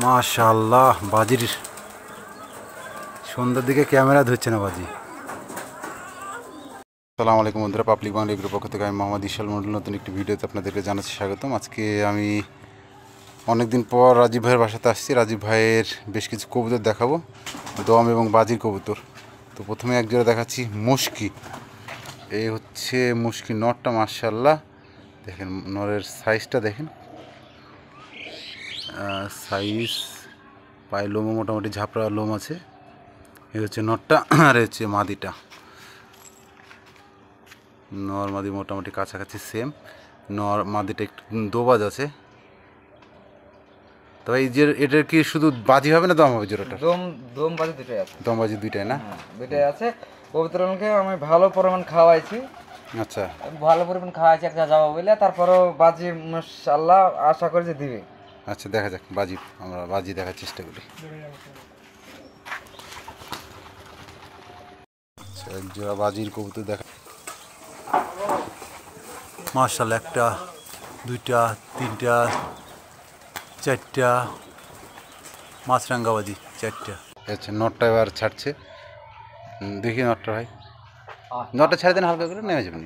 মাশাআল্লাহ, বাজির সন্ধ্যার দিকে ক্যামেরা ধরছে না বাজি। আসসালামু আলাইকুম বন্ধুরা, পাবলিক বাংলা গ্রুপ পক্ষ থেকে আমি মোহাম্মদ ইশাল মন্ডল নতুন একটি ভিডিওতে আপনাদেরকে জানাচ্ছি স্বাগতম। আজকে আমি অনেকদিন পর রাজীব ভাইয়ের বাসাতে আসছি। রাজীব ভাইয়ের বেশ কিছু কবুতর দেখাবো, দম এবং বাজির কবুতর। তো প্রথমে এক জোড়া দেখাচ্ছি মুশকি। এই হচ্ছে মুশকি নরটা, মাশাআল্লাহ দেখেন নরের সাইজটা দেখেন, সাইজ পায়ে লোমও মোটামুটি ঝাপড়া লোম আছে। এই হচ্ছে নরটা, আর হচ্ছে মাদিটা। নর মাদি মোটামুটি কাছাকাছি সেম। নর মাদিটা একটু দোবাজ আছে। তবে এই যে এটার কি শুধু বাজি হবে না দম হবে? জোড়াটা দম বাজি দুটাই আছে। দম বাজি দুইটাই না? দুটাই আছে। কবুতরকে আমি ভালো পরিমাণ খাওয়াইছি। আচ্ছা, ভালো পরিমাণ খাওয়াইছি একটা যাওয়া বলে, তারপরেও বাজি মাশাআল্লাহ আশা করি যে দিবে। আচ্ছা দেখা যাক, বাজি আমরা বাজি দেখার চেষ্টা করি। আচ্ছা, এক জোড়া বাজির কবুতর দেখা। মাশাআল্লাহ, একটা দুইটা তিনটা চারটা মাছরাঙ্গা বাজি, চারটা। আচ্ছা, নটটা এবার ছাড়ছে, দেখি নটটা ভাই। নটটা ছেড়ে দেন, হালকা করে নেমে যাবেন।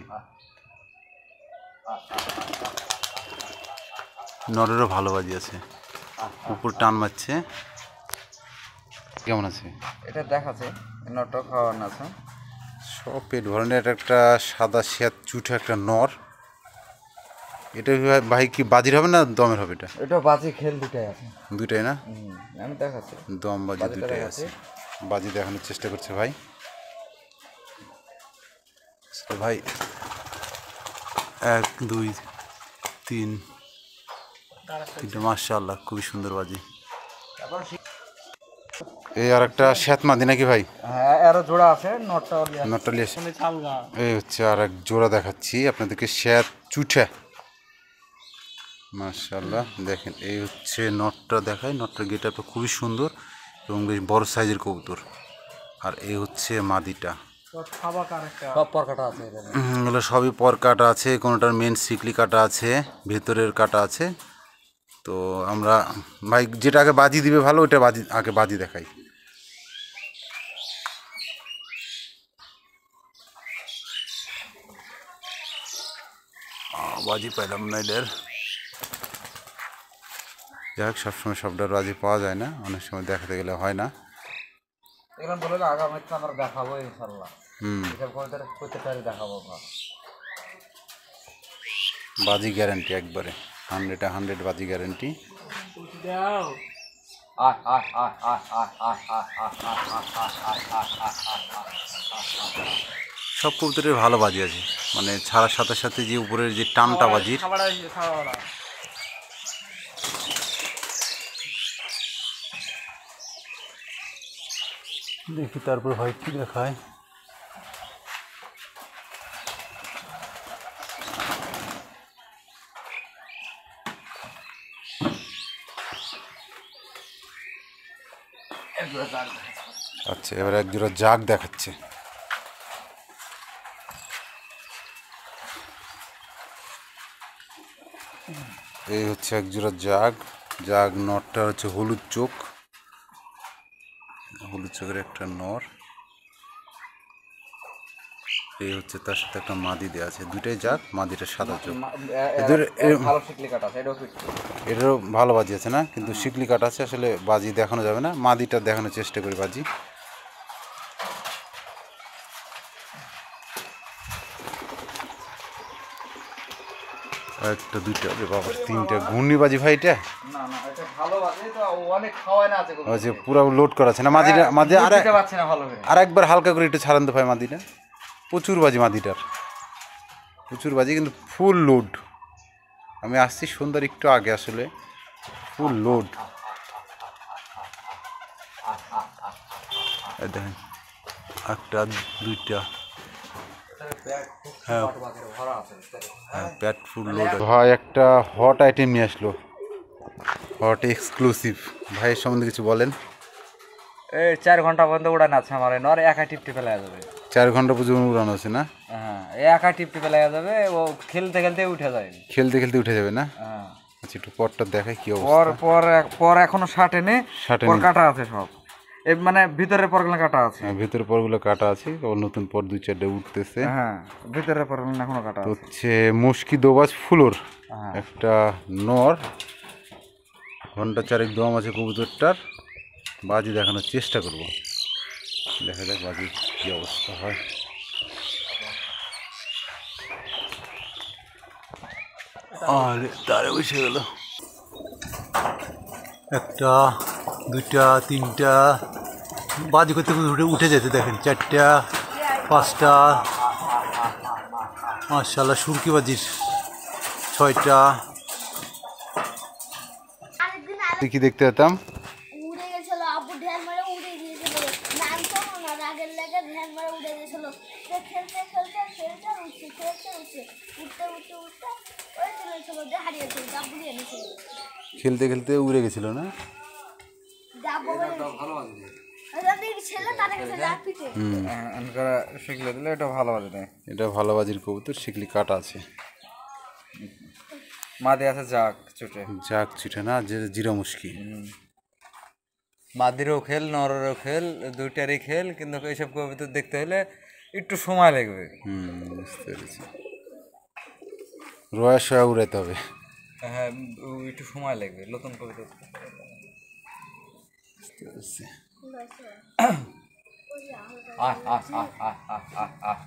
নরেরও ভালো বাজি আছে, উপর টান মারছে। কেমন আছে এটা দেখাচ্ছে? নটটা খাওয়ানো আছে, সব পেট ভরণের। এটা একটা সাদা শ্যাত চুটে একটা নর। এটা ভাই কি বাজির হবে না দমের হবে? এটা বাজি খেল দুটাই আছে। দুইটাই না? আমি দেখাচ্ছি দম বাজি দুইটাই আছে। বাজি দেখানোর চেষ্টা করছে ভাই। ভাই 1 2 3 তিনটা, মাশাআল্লাহ খুবই সুন্দর বাজি। এই আর একটা শ্যাত মাদি নাকি ভাই? হ্যাঁ, আরো জোড়া আছে। নটটা এই হচ্ছে আর এক জোড়া দেখাচ্ছি আপনাদেরকে, শ্যাত চুঠা। মাশাআল্লাহ দেখেন, এই হচ্ছে নটটা দেখায়। নটটার গেটআপটা খুবই সুন্দর এবং বেশ বড় সাইজের কবুতর। আর এই হচ্ছে মাদিটা। সব পর কাটা আছে। এগুলো সবই পর কাটা আছে, কোনোটার মেন সিকলি কাটা আছে, ভেতরের কাটা আছে। তো আমরা ভাই যেটা আগে বাজি দিবে ভালো, ওইটা বাজি আগে বাজি দেখাই। বাজি পাইলাম না এদের। যাই হোক, সবসময় সবটার বাজি পাওয়া যায় না, অনেক সময় দেখাতে গেলে হয় না। এখন বলে আগামীতে আমরা দেখাবো ইনশাআল্লাহ। দেখাবো বাজি গ্যারান্টি একবারে 100 বাজি গ্যারান্টি। সব কবুতরের ভালো বাজি আছে, মানে ছাড়ার সাথে সাথে যে উপরের যে টানটা বাজির। দেখি তারপর হয় কি দেখায়। আচ্ছা, এবার এক জোড়া জাগ দেখাচ্ছে। এই হচ্ছে এক জোড়া জাগ। জাগ নরটা হচ্ছে হলুদ চোখ, হলুদ চোখের একটা নর। এই হচ্ছে তার সাথে একটা মাদি দেওয়া আছে, দুইটাই জাগ, মাদিটা সাদা চোখ। এটারও ভালো বাজি আছে না, কিন্তু শিকলি কাটা আছে, আসলে বাজি দেখানো যাবে না। মাদিটা দেখানোর চেষ্টা করি বাজি। একটা দুইটা, বাবা তিনটা ঘূর্ণিবাজি ভাই। এটা যে পুরো লোড করা আছে না মাদিটা? মাদি আর একবার হালকা করে একটু ছাড়ান তো ভাই। মাদিটা প্রচুর বাজি, মাদিটার প্রচুর বাজি, কিন্তু ফুল লোড। আমি আসছি সন্ধ্যার একটু আগে, আসলে ফুল লোড। দেখেন একটা দুইটা, হ্যাঁ প্যাট ফুল লোড। ভাই একটা হট আইটেম নিয়ে আসলো, হট এক্সক্লুসিভ। ভাইয়ের সম্বন্ধে কিছু বলেন। এই 4 ঘন্টা পর্যন্ত উড়ান আছে আমার নর একা টিপটি ফেলা যাবে। 4 ঘন্টা পর্যন্ত উড়ানো আছে না? হ্যাঁ একা টিপটি ফেলা যাবে, ও খেলতে খেলতে উঠে যায়। খেলতে খেলতে উঠে যাবে না? হ্যাঁ আচ্ছা একটু পরটা দেখাই কি পর অবস্থা। পর পর এখনো শাটেনে শাটেনি। পর কাটা আছে সব, এই মানে ভিতরের পরগুলো কাটা আছে। ভেতরের পরগুলো কাটা আছে, ওর নতুন পর 2-4টা উঠতেছে। হ্যাঁ ভিতরের পরগুলো এখনো কাটা আছে। হচ্ছে মুশকি দোবাজ ফুলোর হ্যাঁ একটা নর, ঘন্টা 4 দম আছে কবুতরটার। বাজি দেখানোর চেষ্টা করব, দেখা যাক বাজি কি অবস্থা হয়। আরে তারে বসে গেল। একটা, দুইটা, তিনটা বাজি করতে উঠে উঠে যেতে দেখেন, 4টা, 5টা, মাশাআল্লাহ সুরকি বাজির 6টা। কি দেখতে পেতাম? উড়ে গেছিল, আব্বু ঢের মারে উড়ে গিয়েছিল, নামতো না, রাগের লেগে ঢের মারে উড়ে গেছিল। তো খেলতে খেলতে খেলতে উঠছে, খেলতে উঠছে, উঠতে উঠতে উঠতে ওই চলেছিল, যে হারিয়েছিল, আব্বু নিয়ে নিয়েছিল। খেলতে খেলতে উড়ে গেছিল না? আব্বু ছেলে তার কাছে যা পিঠে আনকারা শিখলে দিলে এটা ভালো বাজে না। এটা ভালো বাজির কবুতর, শিকলি কাটা আছে, মাদি আছে যাক চুটে। যাক চিঠে না, যে জিরা মুশকি। মাদিরও খেল নরেরও খেল, দুইটারই খেল, কিন্তু এইসব কবিতা দেখতে হলে একটু সময় লাগবে। বুঝতে পেরেছি, রয়া সয়া উড়াইতে হবে। হ্যাঁ একটু সময় লাগবে নতুন কবিতা। বুঝতে পেরেছি। আহ আহ আহ আহ আহ আহ আহ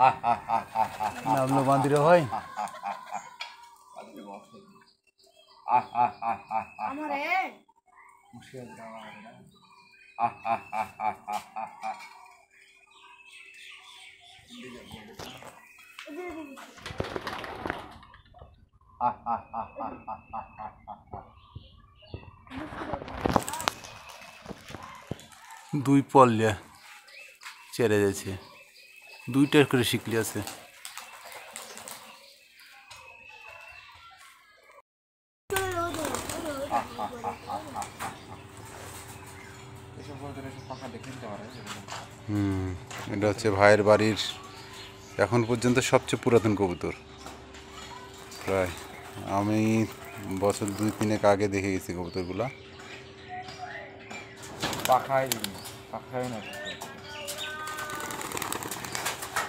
আহ আহ আহ আহ আহ নামলো বান্দিরা হয়। আমারে দুই পল্লিয়া চেরে যাচ্ছে, 2টা করে শিকলি আছে। এটা হচ্ছে ভাইয়ের বাড়ির এখন পর্যন্ত সবচেয়ে পুরাতন কবুতর। প্রায় আমি বছর 2-3 আগে দেখে গেছি কবুতরগুলা। পাখাই না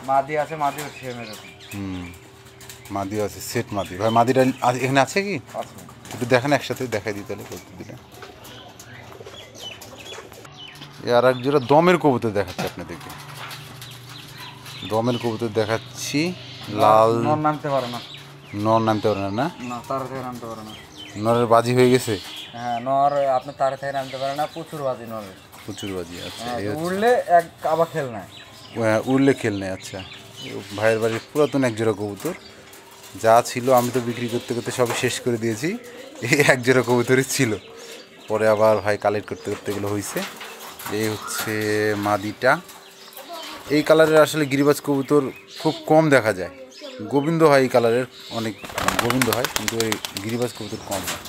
মাদি আছে, মাদিও সেম এরকম মাদিও আছে, সেট মাদি। ভাই মাদিটা এখানে আছে কি? আছে। একটু দেখেন, একসাথে দেখাই দিই তাহলে কবুতর দিলে। আর এক জোড়া দমের কবুতর দেখাচ্ছি আপনাদেরকে, দমের কবুতর দেখাচ্ছি। লাল নর নামতে পারে না। নর নামতে পারে না? না তার থেকে নামতে পারে না। নরের বাজি হয়ে গেছে? হ্যাঁ নর আপনার তার থেকে নামতে পারে না, প্রচুর বাজি নরের। প্রচুর বাজি। আচ্ছা উড়লে এক আবার খেল নাই, উড়লে খেল নেই। আচ্ছা ভাইয়ের বাড়ির পুরাতন এক জোড়া কবুতর যা ছিল, আমি তো বিক্রি করতে করতে সব শেষ করে দিয়েছি। এই এক জোড়া কবুতরই ছিল, পরে আবার ভাই কালেক্ট করতে করতে এগুলো হয়েছে। এই হচ্ছে মাদিটা। এই কালারের আসলে গিরিবাজ কবুতর খুব কম দেখা যায়। গোবিন্দ হয় এই কালারের, অনেক গোবিন্দ হয়, কিন্তু এই গিরিবাজ কবুতর কম হয়।